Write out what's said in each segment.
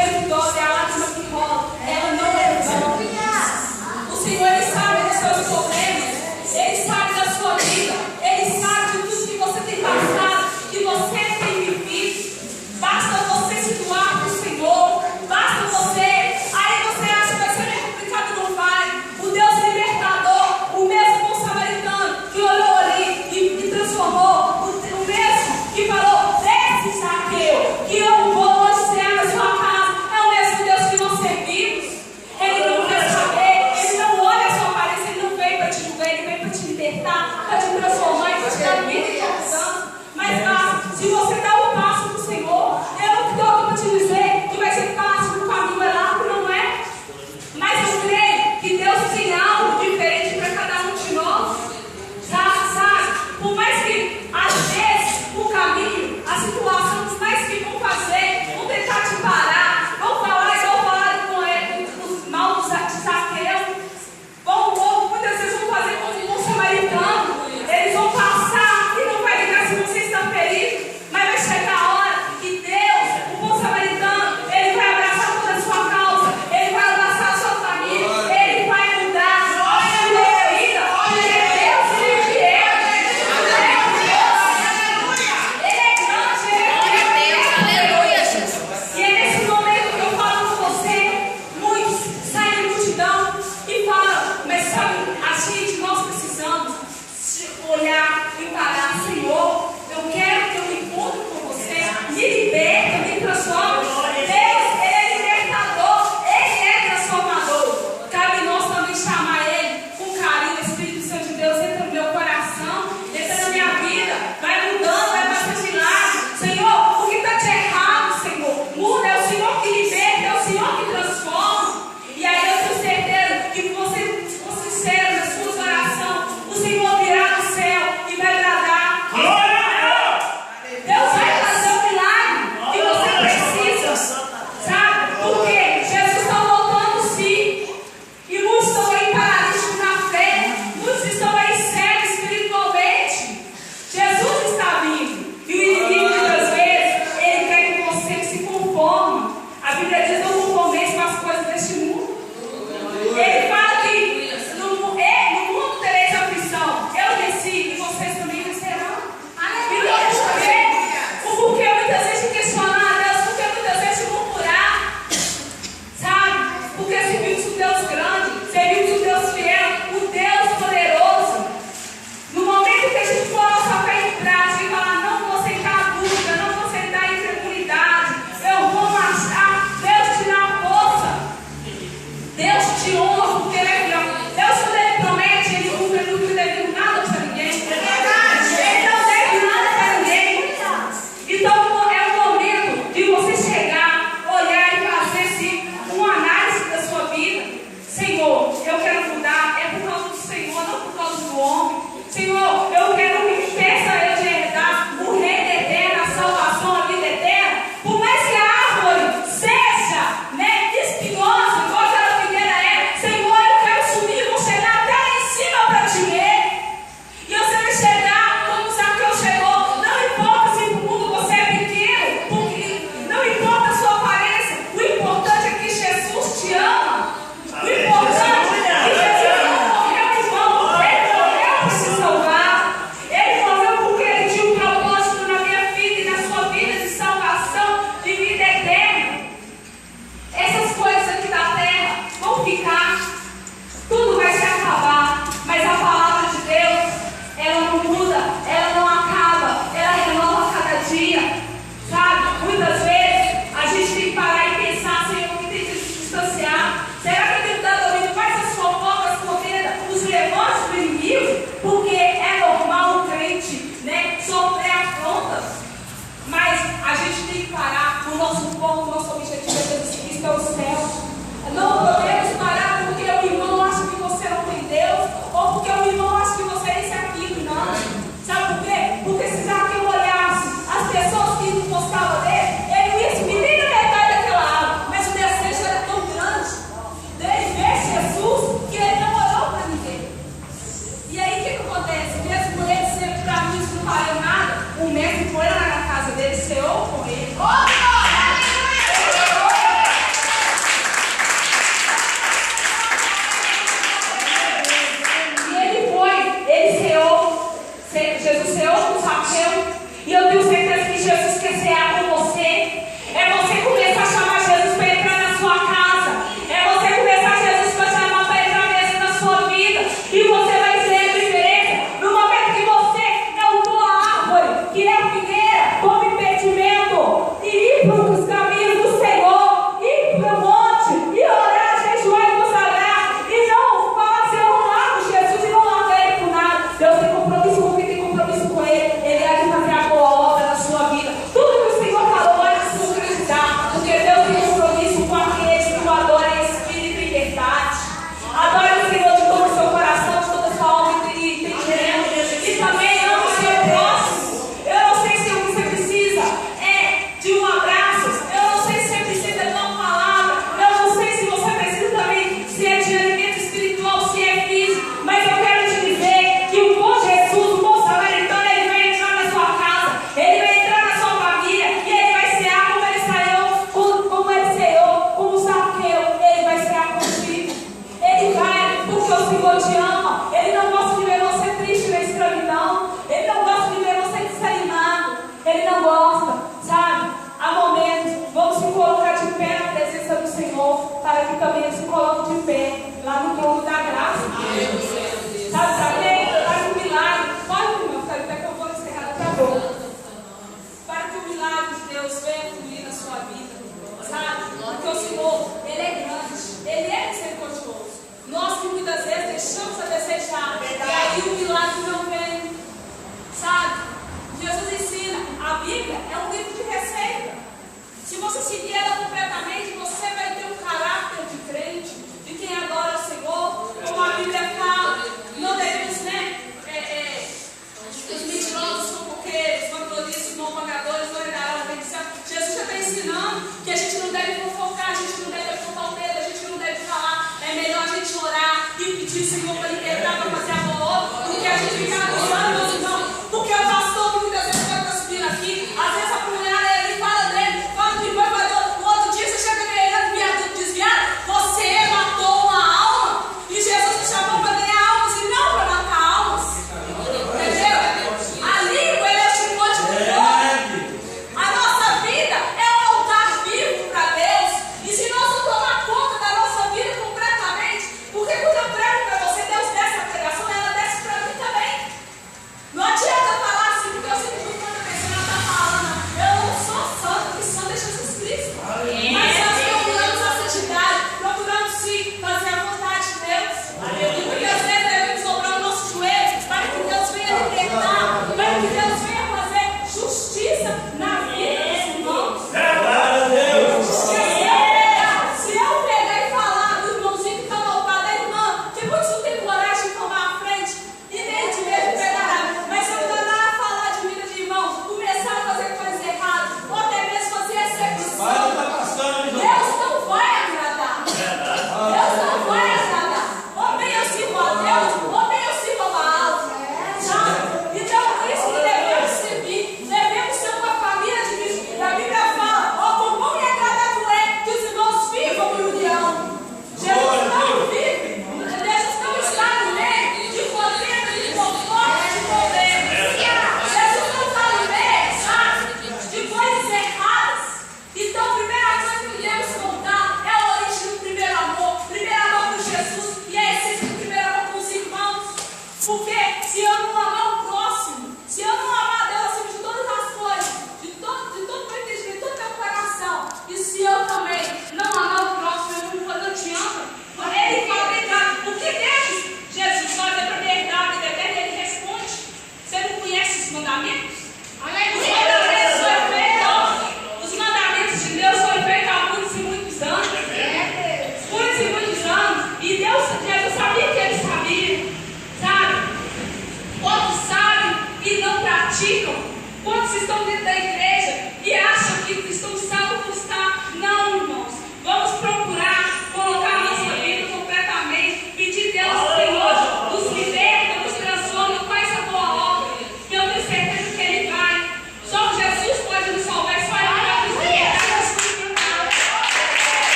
joelho que dói, é a lágrima que rola, ela não é vã. O Senhor, Ele sabe dos seus problemas, Ele sabe da sua vida, Ele sabe de tudo que você tem passado, que você tem vivido. Basta você se doar para o Senhor, basta você. Aí você acha que vai ser meio complicado, não vai. O Deus libertador, o mesmo bom samaritano que olhou ali e transformou, o mesmo que falou: desce, Zaqueu, que eu vou hoje cear na sua casa, é o mesmo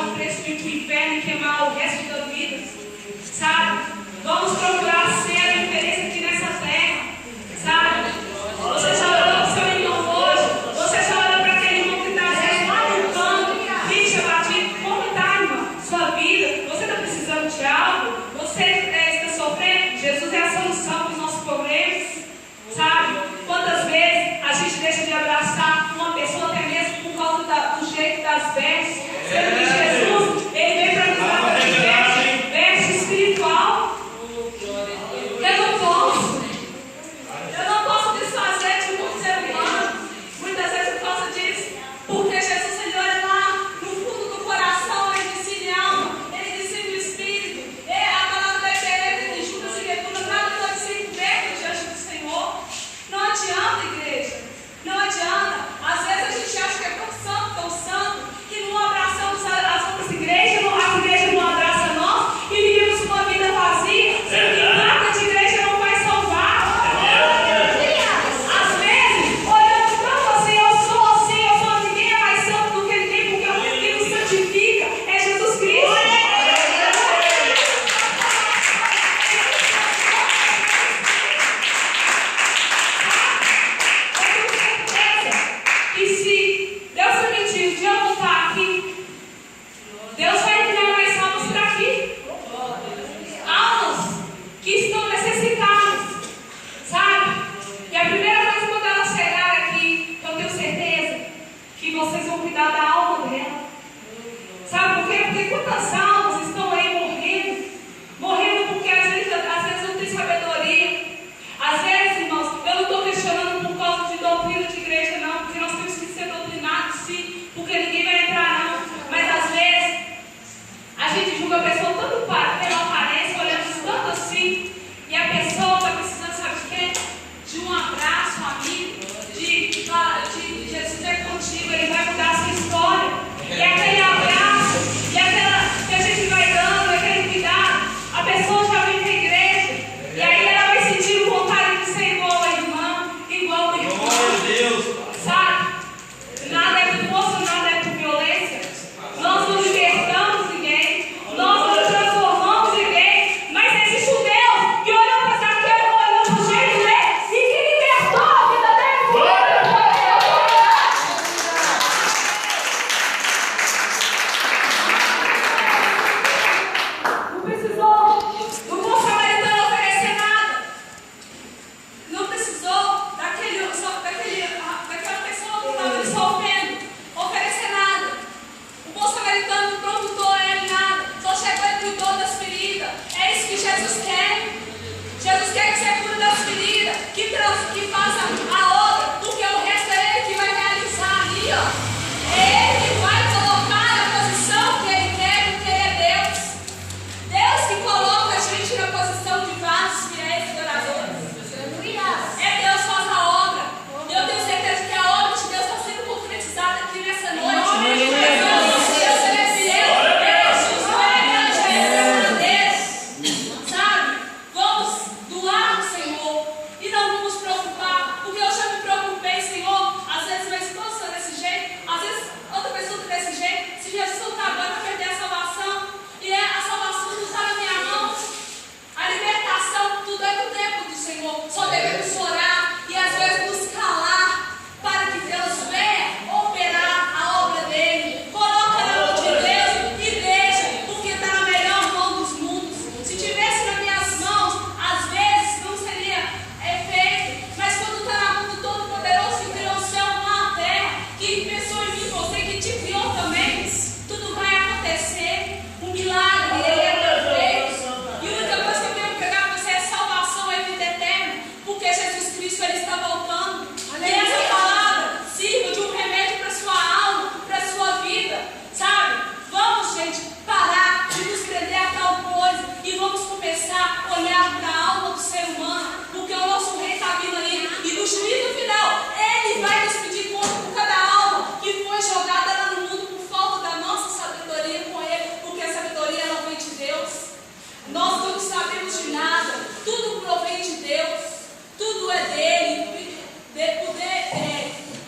o preço de ir para o inferno e queimar o resto da vida. Sabe? Vamos procurar ser a diferença aqui nessa terra. Sabe? Você já orou para o seu irmão hoje? Você já orou para aquele irmão que está lá no canto? Bicha, batido. Como está, irmã? Sua vida? Você está precisando de algo? Você está sofrendo? Jesus é a solução para os nossos problemas. Sabe? Quantas vezes a gente deixa de abraçar uma pessoa até mesmo por causa do jeito das vestes? Sendo que Jesus, ele veio para nos dar veste espiritual. Eu não posso desfazer de um ser humano, muitas vezes por causa disso, porque Jesus, ele olha lá no fundo do coração, ele ensina a alma, ele ensina o espírito. A palavra da igreja de Judas e Levunas, nada pode ser encoberto diante do Senhor. Não adianta, igreja, não adianta. Às vezes a gente acha que é tão santo, que não abraçamos as outras igrejas, as igrejas não abraçam nós e vivemos uma vida vazia, sendo que nada de igreja não vai salvar. Às vezes, olhamos tanto assim, eu sou, ninguém é mais santo do que ninguém, porque o que nos santifica é Jesus Cristo. E se Deus permitir, um dia eu voltar aqui, Deus vai enviar mais almas para aqui. Almas que estão necessitadas, sabe? E a primeira coisa quando elas chegarem aqui, eu tenho certeza que vocês vão cuidar da alma dela. Sabe por quê? Porque quantas almas estão aí morrendo porque às vezes não tem sabedoria. Às vezes, irmãos, eu não estou questionando por causa de doutrina de igreja, não, porque nós temos que ser doutrinados, sim, porque ninguém vai entrar, não. Mas às vezes, a gente julga a pessoa tanto pela aparência, olhamos tanto assim, e a pessoa está precisando, sabe de quê? De um abraço, amigo, de Jesus é contigo, ele vai mudar a sua história. E aquele abraço, e aquela que a gente vai dando, aquele cuidado, a pessoa já vem para a igreja, e aí ela vai sentir vontade de ser igual a irmã, igual ao irmão. Sabe? Nada é por força, nada é por violência. Nós não libertamos ninguém, nós não transformamos ninguém, mas existe um Deus que olhou para Zaqueu, olhou para o jeito dele e que libertou a vida dele. Não precisou do bom samaritano oferecer nada. Não precisou daquela pessoa que estava lhe sofrendo oferecer nada. O bom samaritano não procutou a ele nada, só chegou e cuidou das feridas. É isso que Jesus quer. Jesus quer que você cure das feridas, que faça a obra, porque o resto é ele que vai realizar ali, ó. É ele que vai colocar na posição que ele quer, porque ele é Deus. Deus que coloca a gente na posição de vasos, fiéis e adoradores. É Deus que faz a obra. E eu tenho certeza que a obra de Deus está sendo concretizada aqui nessa noite. Deus é fiel. Jesus é verdadeiro. Sabe? Vamos doar no Senhor e não vamos preocupar, porque eu já me preocupei, Senhor. Às vezes meu esposo está desse jeito, às vezes outra pessoa está desse jeito. Se Jesus não está agora, vai perder a salvação. E a salvação não está na minha mão. A libertação, tudo é do tempo do Senhor. Só devemos orar e às vezes nos calar para que Deus venha operar a obra dele. Coloca na mão de Deus e deixa, porque está na melhor mão dos mundos. Se tivesse nas minhas mãos, às vezes não seria feito, mas quando está na mão do Todo-Poderoso que criou o céu, o mar, a terra, que pensou em mim, você que te criou também, tudo vai acontecer. Um milagre, ele é perfeito. E a única coisa que eu tenho que pegar para você é salvação, é vida eterna, porque Jesus Cristo ele está voltando. E essa palavra sirva de um remédio para sua alma, para sua vida, sabe? Vamos, gente, parar de nos prender a tal coisa e vamos começar a olhar para a alma do ser humano, porque o nosso rei está vindo aí e no juízo final ele vai nos pedir conta por cada alma que foi jogada lá no mundo por falta da nossa sabedoria com ele, porque a sabedoria não vem de Deus. Nós não sabemos de nada, tudo provém de Deus, tudo é dele,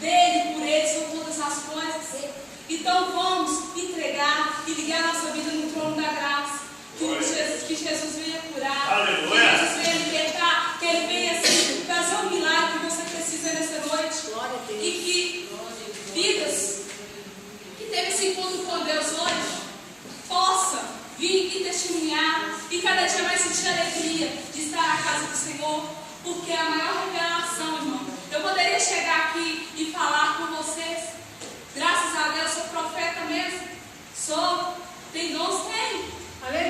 dele, por ele são todas as coisas. Então vamos entregar e seguir a nossa vida no trono da graça. Que Jesus venha curar, Aleluia. que Jesus venha libertar, que Ele venha assim, trazer um milagre que você precisa nessa noite. E que vidas que teve esse encontro com Deus hoje possa vir e testemunhar e cada dia mais sentir a alegria de estar na casa do Senhor, porque é a maior revelação, irmão. Eu poderia chegar aqui e falar com vocês, graças a Deus, sou profeta mesmo, sou, tem dons, tem.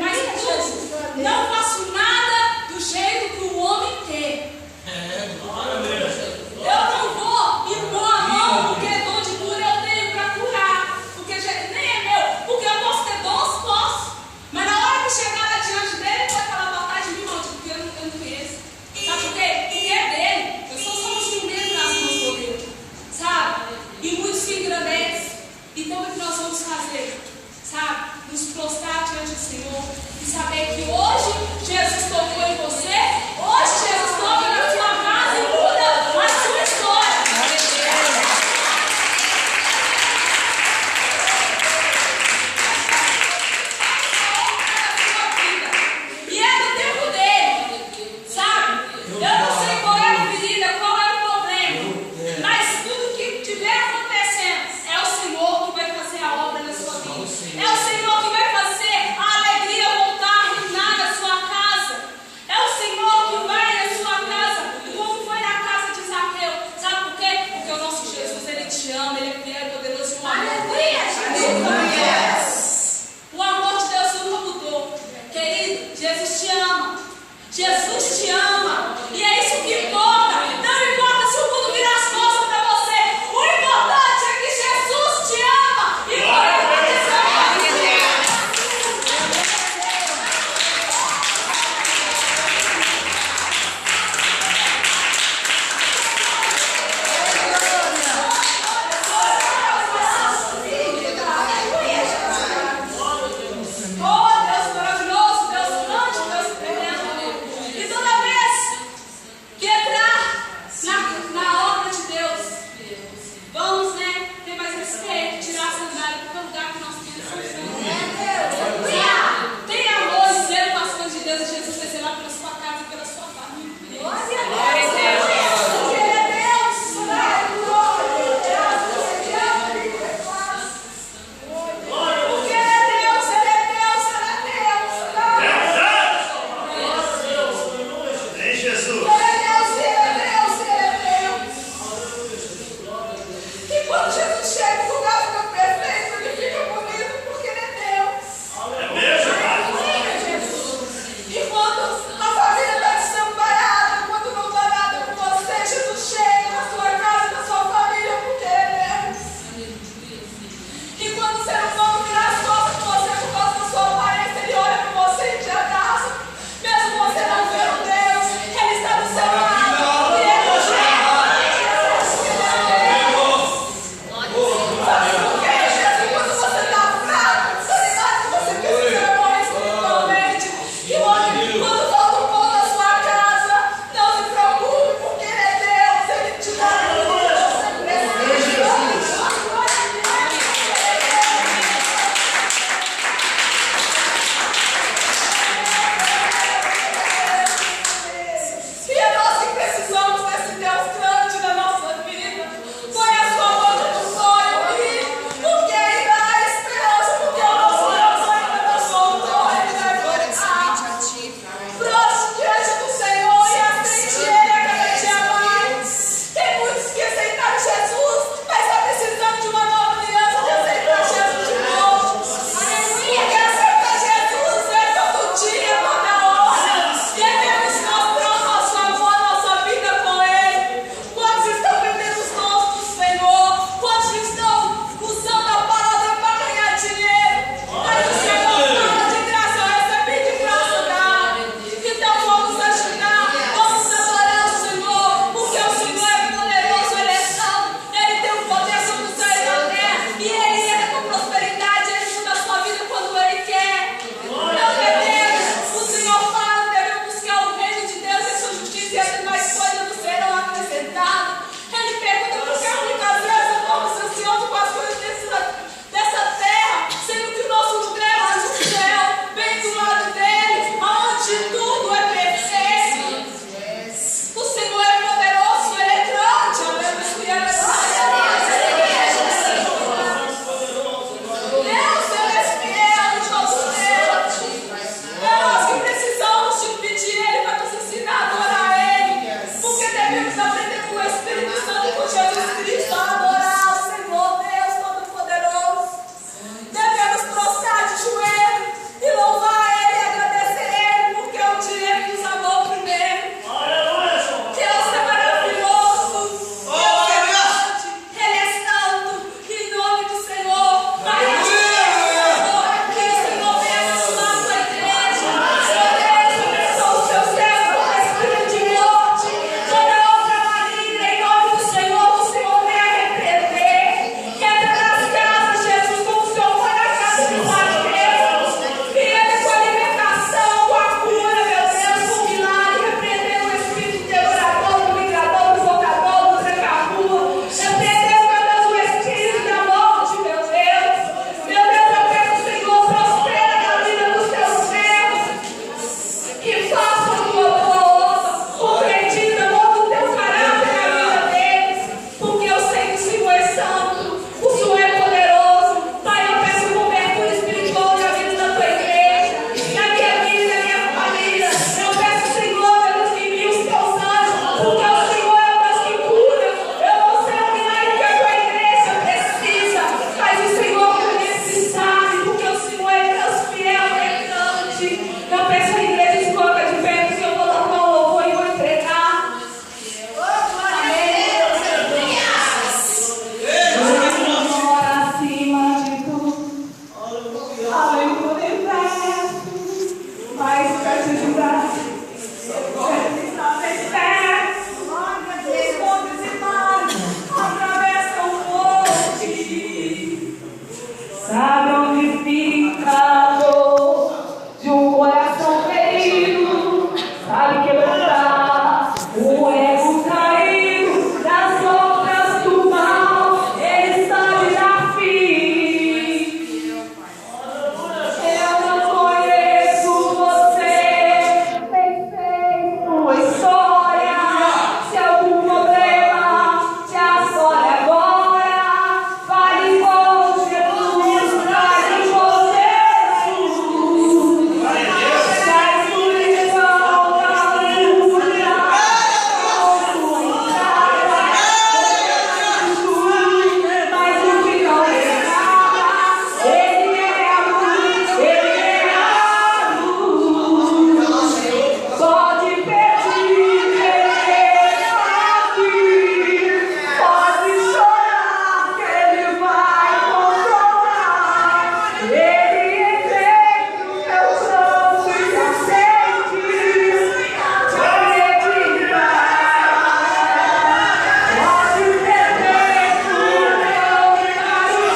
Mas tudo, não faço nada do jeito que o homem quer. Eu não vou impor a mão porque dom de cura eu tenho para curar, porque nem é meu, porque eu posso ter dons, posso. Mas na hora que chegar lá diante dele, ele vai falar botar de mim, porque eu não conheço. Sabe por quê? Porque é dele. Eu sou só um instrumento nas mãos dele, sabe? E muitos se engrandecem. Então o que nós vamos fazer? Sabe? Nos prostrar diante do Senhor e saber que hoje Jesus tocou em você, hoje Jesus toca na sua casa e muda a sua história. E é no tempo dele, sabe? Eu não sei qual é a ferida, qual é o problema, mas tudo que estiver acontecendo é o Senhor que vai fazer a obra na sua vida. É o Senhor que vai fazer a alegria voltar a reinar na sua casa. É o Senhor que vai na sua casa, como foi na casa de Zaqueu. Sabe por quê? Porque o nosso Jesus, Ele te ama, Ele é fiel e poderoso. O amor de Deus nunca mudou. Querido, Jesus te ama. Jesus te ama. E é isso que importa. Não importa se o mundo virar as costas para você. O importante é que Jesus te ama. E por ele vai ter oh, Deus maravilhoso, Deus grande, Deus tremendo. E toda vez que entrar na obra de Deus, vamos, né, ter mais respeito, tirar a sandália, porque é o lugar que nós temos. Tem amor e zelo com as coisas de Deus, e Jesus vai zelar pela sua casa e pela sua família. Glória a Deus. Porque Ele é Deus. Porque Ele é Deus, Ele é Deus, Ele é Deus. Em Jesus. Ele é Deus, Ele é Deus, Ele é Deus. E quando Jesus chega, o lugar fica perfeito, ele fica bonito, porque Ele é Deus. É mesmo, Pai? E quando a família está desamparada, quando não está nada com você, Jesus chega na sua casa, na sua família, porque Ele é Deus. E quando você não